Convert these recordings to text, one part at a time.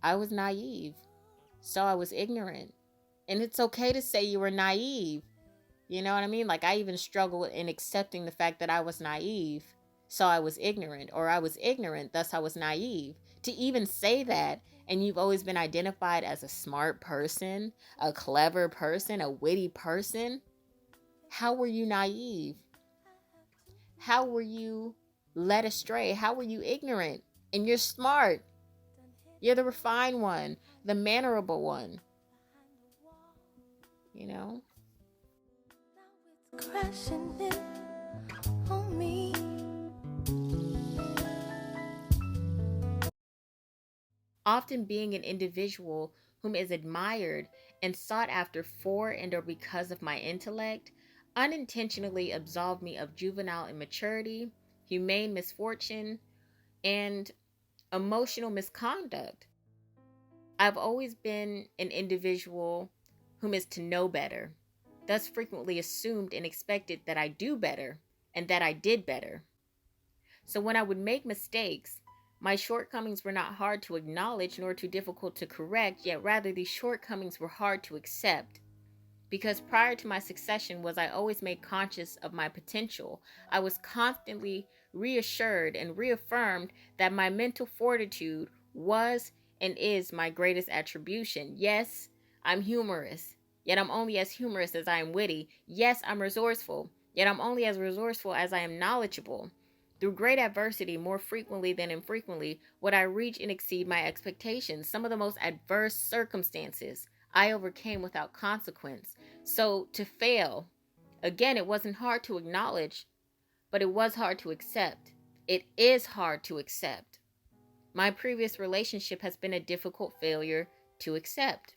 I was naive. So I was ignorant. And it's okay to say you were naive. You know what I mean? Like, I even struggle in accepting the fact that I was naive. So I was ignorant, or I was ignorant, thus I was naive. To even say that, and you've always been identified as a smart person, a clever person, a witty person, how were you naive? How were you led astray? How were you ignorant? And you're smart. You're the refined one, the mannerable one. You know? Crashing in on me. Often being an individual whom is admired and sought after for and or because of my intellect unintentionally absolved me of juvenile immaturity, humane misfortune, and emotional misconduct. I've always been an individual whom is to know better, thus frequently assumed and expected that I do better and that I did better. So when I would make mistakes, my shortcomings were not hard to acknowledge nor too difficult to correct, yet rather these shortcomings were hard to accept. Because prior to my succession was I always made conscious of my potential. I was constantly reassured and reaffirmed that my mental fortitude was and is my greatest attribution. Yes, I'm humorous, yet I'm only as humorous as I am witty. Yes, I'm resourceful, yet I'm only as resourceful as I am knowledgeable. Through great adversity, more frequently than infrequently, would I reach and exceed my expectations. Some of the most adverse circumstances I overcame without consequence. So to fail, again, it wasn't hard to acknowledge, but it was hard to accept. It is hard to accept. My previous relationship has been a difficult failure to accept.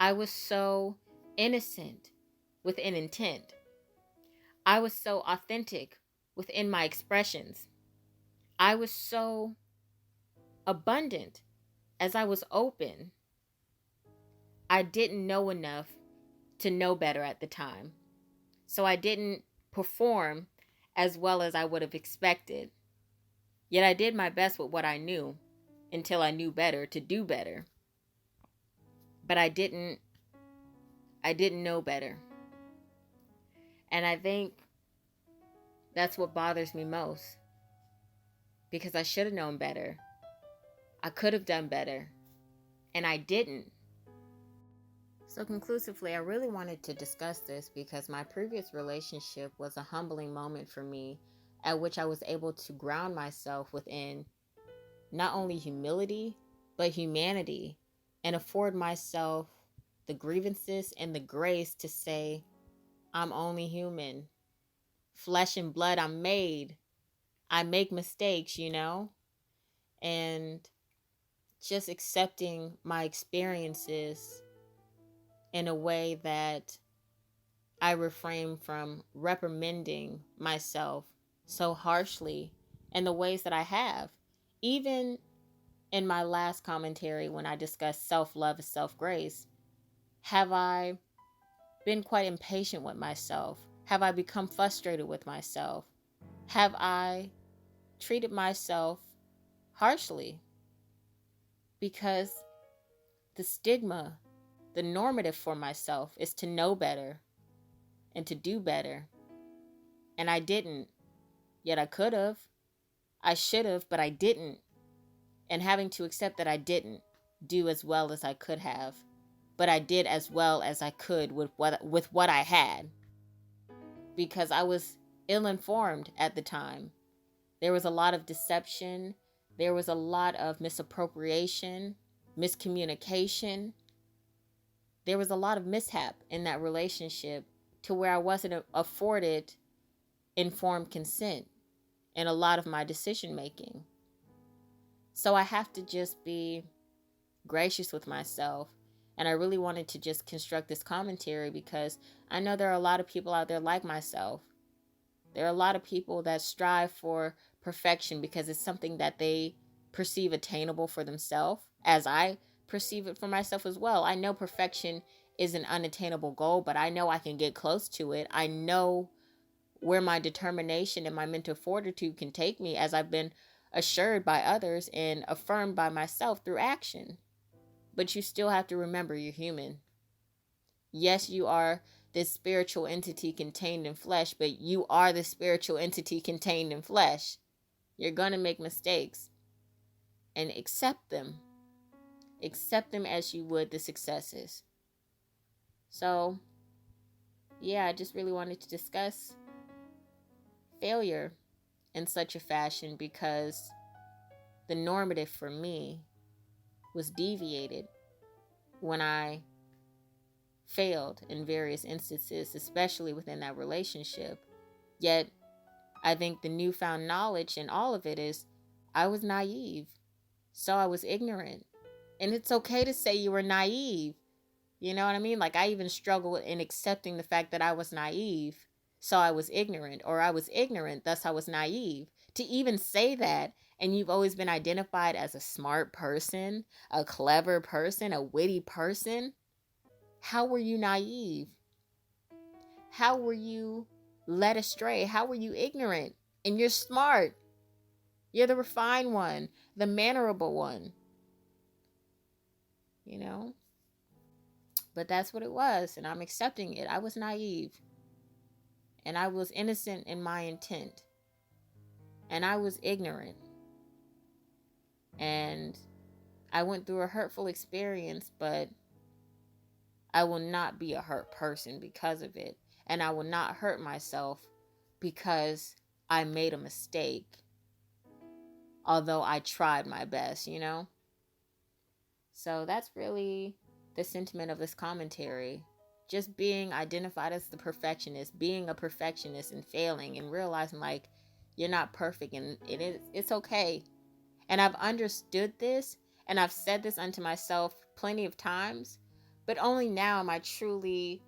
I was so innocent within intent. I was so authentic within my expressions. I was so abundant as I was open. I didn't know enough to know better at the time. So I didn't perform as well as I would have expected. Yet I did my best with what I knew until I knew better to do better. But I didn't know better. And I think that's what bothers me most. Because I should have known better. I could have done better. And I didn't. So conclusively, I really wanted to discuss this because my previous relationship was a humbling moment for me at which I was able to ground myself within not only humility, but humanity, and afford myself the grievances and the grace to say, I'm only human. Flesh and blood, I'm made. I make mistakes, and just accepting my experiences in a way that I refrain from reprimanding myself so harshly in the ways that I have. Even in my last commentary, when I discussed self-love and self-grace, have I been quite impatient with myself? Have I become frustrated with myself? Have I treated myself harshly? Because the stigma, the normative for myself is to know better and to do better. And I didn't. Yet I could have. I should have, but I didn't. And having to accept that I didn't do as well as I could have. But I did as well as I could with what I had. Because I was ill-informed at the time. There was a lot of deception. There was a lot of misappropriation, miscommunication. There was a lot of mishap in that relationship to where I wasn't afforded informed consent in a lot of my decision making. So I have to just be gracious with myself. And I really wanted to just construct this commentary because I know there are a lot of people out there like myself. There are a lot of people that strive for perfection because it's something that they perceive attainable for themselves, as I perceive it for myself as well. I know perfection is an unattainable goal, but I know I can get close to it. I know where my determination and my mental fortitude can take me, as I've been assured by others and affirmed by myself through action. But you still have to remember you're human. Yes, you are this spiritual entity contained in flesh, but you are the spiritual entity contained in flesh. You're going to make mistakes, and accept them. Accept them as you would the successes. So, yeah, I just really wanted to discuss failure in such a fashion because the normative for me was deviated when I failed in various instances, especially within that relationship. Yet, I think the newfound knowledge in all of it is I was naive. So I was ignorant. And it's okay to say you were naive. You know what I mean? Like, I even struggle in accepting the fact that I was naive. So I was ignorant, or I was ignorant, thus I was naive. To even say that, and you've always been identified as a smart person, a clever person, a witty person, how were you naive? How were you led astray? How were you ignorant? And you're smart. You're the refined one, the mannerable one. You know? But that's what it was, and I'm accepting it. I was naive. And I was innocent in my intent. And I was ignorant. And I went through a hurtful experience, but I will not be a hurt person because of it. And I will not hurt myself because I made a mistake. Although I tried my best, you know? So that's really the sentiment of this commentary. Just being identified as the perfectionist, being a perfectionist and failing and realizing like you're not perfect and it's okay. And I've understood this and I've said this unto myself plenty of times, but only now am I truly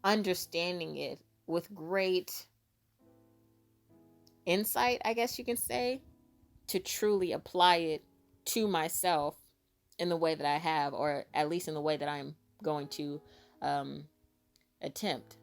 understanding it with great insight, I guess you can say, to truly apply it to myself in the way that I have, or at least in the way that I'm going to attempt.